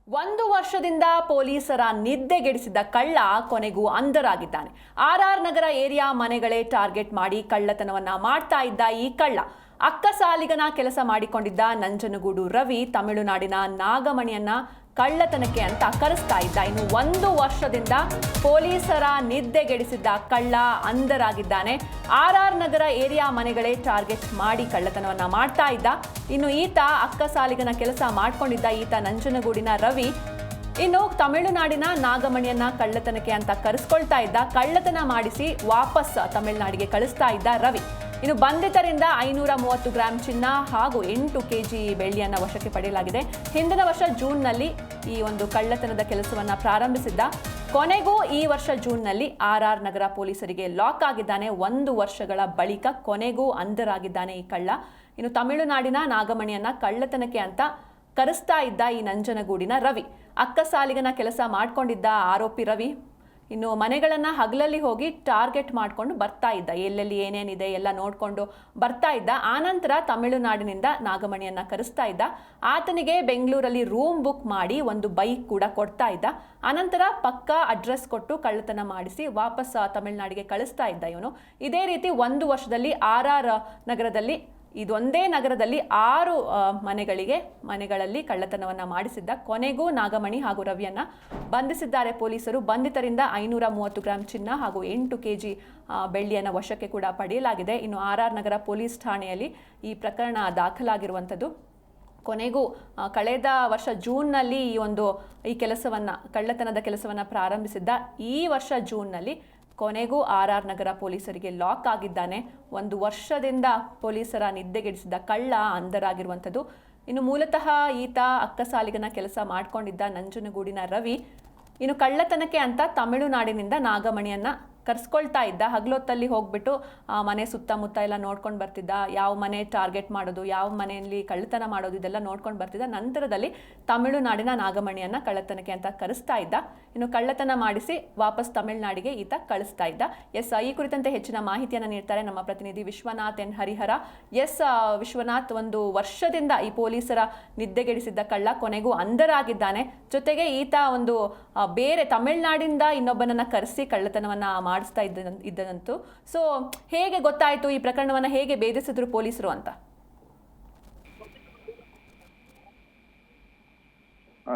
ಒಂದು ವರ್ಷದಿಂದ ಪೊಲೀಸರ ನಿದ್ದೆಗೆಡಿಸಿದ್ದ ಕಳ್ಳ ಕೊನೆಗೂ ಅಂಧರಾಗಿದ್ದಾನೆ. ಆರ್ ನಗರ ಏರಿಯಾ ಮನೆಗಳೇ ಟಾರ್ಗೆಟ್ ಮಾಡಿ ಕಳ್ಳತನವನ್ನ ಮಾಡ್ತಾ ಇದ್ದ ಈ ಕಳ್ಳ ಅಕ್ಕಸಾಲಿಗನ ಕೆಲಸ ಮಾಡಿಕೊಂಡಿದ್ದ ನಂಜನಗೂಡು ರವಿ ತಮಿಳುನಾಡಿನ ನಾಗಮಣಿಯನ್ನ ಕಳ್ಳತನಕ್ಕೆ ಅಂತ ಕರೆಸ್ತಾ ಇದ್ದ. ಇನ್ನು ಒಂದು ವರ್ಷದಿಂದ ಪೊಲೀಸರ ನಿದ್ದೆಗೆಡಿಸಿದ್ದ ಕಳ್ಳ ಅಂಧರಾಗಿದ್ದಾನೆ. ಆರ್ ನಗರ ಏರಿಯಾ ಮನೆಗಳೇ ಟಾರ್ಗೆಟ್ ಮಾಡಿ ಕಳ್ಳತನವನ್ನ ಮಾಡ್ತಾ ಇದ್ದ. ಇನ್ನು ಈತ ಅಕ್ಕಸಾಲಿಗನ ಕೆಲಸ ಮಾಡ್ಕೊಂಡಿದ್ದ ಈತ ನಂಜನಗೂಡಿನ ರವಿ ಇನ್ನು ತಮಿಳುನಾಡಿನ ನಾಗಮಣಿಯನ್ನ ಕಳ್ಳತನಕ್ಕೆ ಅಂತ ಕರೆಸ್ಕೊಳ್ತಾ ಇದ್ದ. ಕಳ್ಳತನ ಮಾಡಿಸಿ ವಾಪಸ್ ತಮಿಳುನಾಡಿಗೆ ಕಳಿಸ್ತಾ ಇದ್ದ ರವಿ. ಇನ್ನು ಬಂಧಿತರಿಂದ 530 ಗ್ರಾಂ ಚಿನ್ನ ಹಾಗೂ 8 ಕೆಜಿ ಬೆಳ್ಳಿಯನ್ನು ವಶಕ್ಕೆ ಪಡೆಯಲಾಗಿದೆ. ಹಿಂದಿನ ವರ್ಷ ಜೂನ್ನಲ್ಲಿ ಈ ಒಂದು ಕಳ್ಳತನದ ಕೆಲಸವನ್ನ ಪ್ರಾರಂಭಿಸಿದ್ದ. ಕೊನೆಗೂ ಈ ವರ್ಷ ಜೂನ್ನಲ್ಲಿ ಆರ್ ನಗರ ಪೊಲೀಸರಿಗೆ ಲಾಕ್ ಆಗಿದ್ದಾನೆ. 1 ವರ್ಷಗಳ ಬಳಿಕ ಕೊನೆಗೂ ಅಂಧರಾಗಿದ್ದಾನೆ ಈ ಕಳ್ಳ. ಇನ್ನು ತಮಿಳುನಾಡಿನ ನಾಗಮಣಿಯನ್ನ ಕಳ್ಳತನಕ್ಕೆ ಅಂತ ಕರೆಸ್ತಾ ಇದ್ದ ಈ ನಂಜನಗೂಡಿನ ರವಿ ಅಕ್ಕಸಾಲಿಗನ ಕೆಲಸ ಮಾಡ್ಕೊಂಡಿದ್ದ ಆರೋಪಿ ರವಿ ಇನ್ನು ಮನೆಗಳನ್ನ ಹಗಲಲ್ಲಿ ಹೋಗಿ ಟಾರ್ಗೆಟ್ ಮಾಡ್ಕೊಂಡು ಬರ್ತಾ ಇದ್ದ. ಎಲ್ಲೆಲ್ಲಿ ಏನೇನಿದೆ ಎಲ್ಲ ನೋಡ್ಕೊಂಡು ಬರ್ತಾ ಇದ್ದ. ಆನಂತರ ತಮಿಳುನಾಡಿನಿಂದ ನಾಗಮಣಿಯನ್ನ ಕರೆಸ್ತಾ ಇದ್ದ. ಆತನಿಗೆ ಬೆಂಗಳೂರಲ್ಲಿ ರೂಮ್ ಬುಕ್ ಮಾಡಿ ಒಂದು ಬೈಕ್ ಕೂಡ ಕೊಡ್ತಾ ಇದ್ದ. ಆನಂತರ ಪಕ್ಕಾ ಅಡ್ರೆಸ್ ಕೊಟ್ಟು ಕಳ್ಳತನ ಮಾಡಿಸಿ ವಾಪಸ್ ತಮಿಳುನಾಡಿಗೆ ಕಳಿಸ್ತಾ ಇದ್ದ ಇವನು. ಇದೇ ರೀತಿ 1 ವರ್ಷದಲ್ಲಿ ಆರ್ ನಗರದಲ್ಲಿ ಇದೊಂದೇ ನಗರದಲ್ಲಿ 6 ಮನೆಗಳಲ್ಲಿ ಕಳ್ಳತನವನ್ನ ಮಾಡಿಸಿದ್ದ. ಕೊನೆಗೂ ನಾಗಮಣಿ ಹಾಗೂ ರವಿಯನ್ನ ಬಂಧಿಸಿದ್ದಾರೆ ಪೊಲೀಸರು. ಬಂಧಿತರಿಂದ 530 ಗ್ರಾಂ ಚಿನ್ನ ಹಾಗೂ 8 ಕೆಜಿ ಬೆಳ್ಳಿಯನ್ನು ವಶಕ್ಕೆ ಕೂಡ ಪಡೆಯಲಾಗಿದೆ. ಇನ್ನು ಆರ್ ನಗರ ಪೊಲೀಸ್ ಠಾಣೆಯಲ್ಲಿ ಈ ಪ್ರಕರಣ ದಾಖಲಾಗಿರುವಂಥದ್ದು. ಕೊನೆಗೂ ಕಳೆದ ವರ್ಷ ಜೂನ್ನಲ್ಲಿ ಈ ಕಳ್ಳತನದ ಕೆಲಸವನ್ನ ಪ್ರಾರಂಭಿಸಿದ್ದ. ಈ ವರ್ಷ ಜೂನ್ನಲ್ಲಿ ಕೊನೆಗೂ ಆರ್ ನಗರ ಪೊಲೀಸರಿಗೆ ಲಾಕ್ ಆಗಿದ್ದಾನೆ. 1 ವರ್ಷದಿಂದ ಪೊಲೀಸರ ನಿದ್ದೆಗೆಡಿಸಿದ ಕಳ್ಳ ಅಂಧರಾಗಿರುವಂಥದ್ದು. ಇನ್ನು ಮೂಲತಃ ಈತ ಅಕ್ಕಸಾಲಿಗನ ಕೆಲಸ ಮಾಡ್ಕೊಂಡಿದ್ದ ನಂಜನಗೂಡಿನ ರವಿ ಇನ್ನು ಕಳ್ಳತನಕ್ಕೆ ಅಂತ ತಮಿಳುನಾಡಿನಿಂದ ನಾಗಮಣಿಯನ್ನ ಕರೆಸ್ಕೊಳ್ತಾ ಇದ್ದ. ಹಗಲೊತ್ತಲ್ಲಿ ಹೋಗ್ಬಿಟ್ಟು ಮನೆ ಸುತ್ತಮುತ್ತ ಎಲ್ಲ ನೋಡ್ಕೊಂಡು ಬರ್ತಿದ್ದ. ಯಾವ ಮನೆ ಟಾರ್ಗೆಟ್ ಮಾಡೋದು, ಯಾವ ಮನೆಯಲ್ಲಿ ಕಳ್ಳತನ ಮಾಡೋದು ಇದೆಲ್ಲ ನೋಡ್ಕೊಂಡು ಬರ್ತಿದ್ದ. ನಂತರದಲ್ಲಿ ತಮಿಳುನಾಡಿನ ನಾಗಮಣಿಯನ್ನ ಕಳ್ಳತನಕ್ಕೆ ಅಂತ ಕರೆಸ್ತಾ ಇದ್ದ. ಇನ್ನು ಕಳ್ಳತನ ಮಾಡಿಸಿ ವಾಪಸ್ ತಮಿಳುನಾಡಿಗೆ ಈತ ಕಳಿಸ್ತಾ ಇದ್ದ. ಈ ಕುರಿತಂತೆ ಹೆಚ್ಚಿನ ಮಾಹಿತಿಯನ್ನು ನೀಡ್ತಾರೆ ನಮ್ಮ ಪ್ರತಿನಿಧಿ ವಿಶ್ವನಾಥ್ ಎನ್ ಹರಿಹರ. ವಿಶ್ವನಾಥ್, 1 ವರ್ಷದಿಂದ ಈ ಪೊಲೀಸರ ನಿದ್ದೆಗೆಡಿಸಿದ್ದ ಕಳ್ಳ ಕೊನೆಗೂ ಅಂಧರಾಗಿದ್ದಾನೆ. ಜೊತೆಗೆ ಈತ ಬೇರೆ ತಮಿಳುನಾಡಿಂದ ಇನ್ನೊಬ್ಬನನ್ನ ಕರೆಸಿ ಕಳ್ಳತನವನ್ನ ಮಾಡಿಸ್ತಾ ಇದ್ದಂತು. ಸೊ ಹೇಗೆ ಗೊತ್ತಾಯ್ತು ಈ ಪ್ರಕರಣವನ್ನ ಹೇಗೆ ಭೇದಿಸಿದ್ರು ಪೊಲೀಸರು ಅಂತ?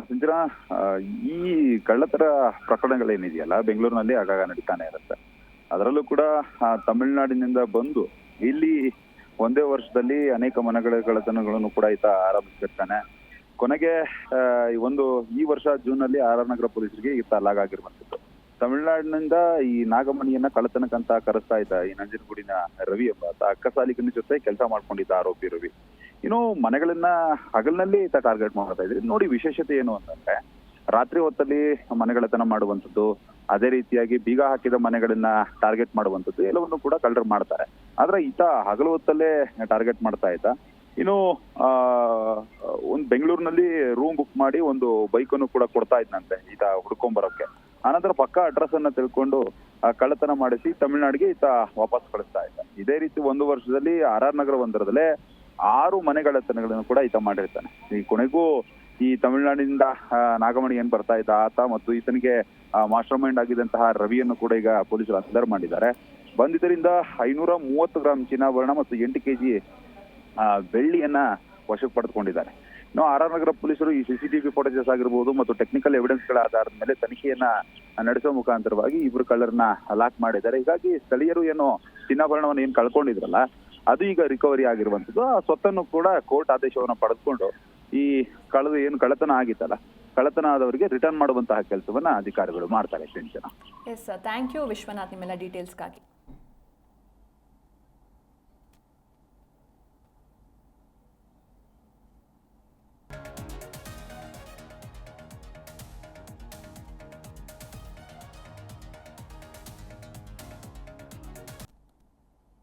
ಸಂಜನಾ, ಈ ಕಳ್ಳತರ ಪ್ರಕರಣಗಳೇನಿದೆಯಲ್ಲ ಬೆಂಗಳೂರಿನಲ್ಲಿ ಆಗಾಗ ನಡೀತಾನೆ ಇರುತ್ತೆ. ಅದರಲ್ಲೂ ಕೂಡ ತಮಿಳುನಾಡಿನಿಂದ ಬಂದು ಇಲ್ಲಿ ಒಂದೇ ವರ್ಷದಲ್ಲಿ ಅನೇಕ ಮನೆಗಳ ಕಳ್ಳತನಗಳನ್ನು ಕೂಡ ಈತ ಆರಂಭಿಸಿರ್ತಾನೆ. ಕೊನೆಗೆ ಈ ವರ್ಷ ಜೂನ್ನಲ್ಲಿ ಆರ್ ನಗರ ಪೊಲೀಸರಿಗೆ ಈತ ಲಾಗ್ ಆಗಿರುವಂತದ್ದು. ತಮಿಳುನಾಡಿನಿಂದ ಈ ನಾಗಮಣಿಯನ್ನ ಕಳ್ಳತನಕ್ಕಂತ ಕರೆಸ್ತಾ ಇದ್ದ ಈ ನಂಜನಗೂಡಿನ ರವಿ ಎಂಬ ಅಕ್ಕಸಾಲಿಗನ ಜೊತೆ ಕೆಲಸ ಮಾಡ್ಕೊಂಡಿದ್ದ ಆರೋಪಿ ರವಿ ಇನ್ನು ಮನೆಗಳನ್ನ ಹಗಲಿನಲ್ಲಿ ಈತ ಟಾರ್ಗೆಟ್ ಮಾಡ್ತಾ ಇದ್ರಿ. ನೋಡಿ, ವಿಶೇಷತೆ ಏನು ಅಂತಂದ್ರೆ ರಾತ್ರಿ ಹೊತ್ತಲ್ಲಿ ಮನೆಗಳತನ ಮಾಡುವಂಥದ್ದು, ಅದೇ ರೀತಿಯಾಗಿ ಬೀಗ ಹಾಕಿದ ಮನೆಗಳನ್ನ ಟಾರ್ಗೆಟ್ ಮಾಡುವಂಥದ್ದು ಎಲ್ಲವನ್ನು ಕೂಡ ಕಳ್ಳರು ಮಾಡ್ತಾರೆ. ಆದ್ರೆ ಈತ ಹಗಲು ಹೊತ್ತಲ್ಲೇ ಟಾರ್ಗೆಟ್ ಮಾಡ್ತಾ ಇದ್ದ. ಇನ್ನು ಬೆಂಗಳೂರಿನಲ್ಲಿ ರೂಮ್ ಬುಕ್ ಮಾಡಿ ಒಂದು ಬೈಕನ್ನು ಕೂಡ ಕೊಡ್ತಾ ಇದ್ನಂತೆ ಈತ ಹುಡ್ಕೊಂಬರೋಕೆ. ಆನಂತರ ಪಕ್ಕ ಅಡ್ರೆಸ್ ಅನ್ನ ತಿಳ್ಕೊಂಡು ಕಳ್ಳತನ ಮಾಡಿಸಿ ತಮಿಳುನಾಡಿಗೆ ಈತ ವಾಪಸ್ ಕಳಿಸ್ತಾ ಇದ್ದ. ಇದೇ ರೀತಿ 1 ವರ್ಷದಲ್ಲಿ ಆರ್ ನಗರ ಒಂದರದಲ್ಲೇ 6 ಮನೆಗಳತನಗಳನ್ನು ಕೂಡ ಈತ ಮಾಡಿರ್ತಾನೆ. ಈ ಕೊನೆಗೂ ಈ ತಮಿಳುನಾಡಿನಿಂದ ನಾಗಮಣಿ ಏನ್ ಬರ್ತಾ ಇದ್ದ ಆತ ಮತ್ತು ಈತನಿಗೆ ಮಾಸ್ಟರ್ ಮೈಂಡ್ ಆಗಿದ್ದಂತಹ ರವಿಯನ್ನು ಕೂಡ ಈಗ ಪೊಲೀಸರು ಅಂಧರ್ ಮಾಡಿದ್ದಾರೆ. ಬಂಧಿತರಿಂದ 530 ಗ್ರಾಂ ಚಿನ್ನಾಭರಣ ಮತ್ತು 8 ಕೆಜಿ ಬೆಳ್ಳಿಯನ್ನ ವಶಕ್ಕೆ ಪಡೆದುಕೊಂಡಿದ್ದಾರೆ. ಇನ್ನು ಆರ್ ನಗರ ಪೊಲೀಸರು ಈ CCTV ಫುಟೇಜಸ್ ಆಗಿರ್ಬೋದು ಮತ್ತು ಟೆಕ್ನಿಕಲ್ ಎವಿಡೆನ್ಸ್ ಗಳ ಆಧಾರದ ಮೇಲೆ ತನಿಖೆಯನ್ನ ನಡೆಸುವ ಮುಖಾಂತರವಾಗಿ 2 ಕಳ್ಳರನ್ನ ಲಾಕ್ ಮಾಡಿದ್ದಾರೆ. ಹೀಗಾಗಿ ಸ್ಥಳೀಯರು ಚಿನ್ನಾಭರಣವನ್ನು ಏನ್ ಕಳ್ಕೊಂಡಿದ್ರಲ್ಲ ಅದು ಈಗ ರಿಕವರಿ ಆಗಿರುವಂತದ್ದು. ಆ ಸ್ವತ್ತನ್ನು ಕೂಡ ಕೋರ್ಟ್ ಆದೇಶವನ್ನು ಪಡೆದುಕೊಂಡು ಈ ಕಳ್ಳತನ ಆಗಿತ್ತಲ್ಲ, ಕಳ್ಳತನ ಆದವರಿಗೆ ರಿಟರ್ನ್ ಮಾಡುವಂತಹ ಕೆಲಸವನ್ನ ಅಧಿಕಾರಿಗಳು ಮಾಡ್ತಾರೆ. ಥ್ಯಾಂಕ್ ಯು ವಿಶ್ವನಾಥ್, ನಿಮ್ಮೆಲ್ಲ ಡೀಟೇಲ್ಸ್ಗಾಗಿ.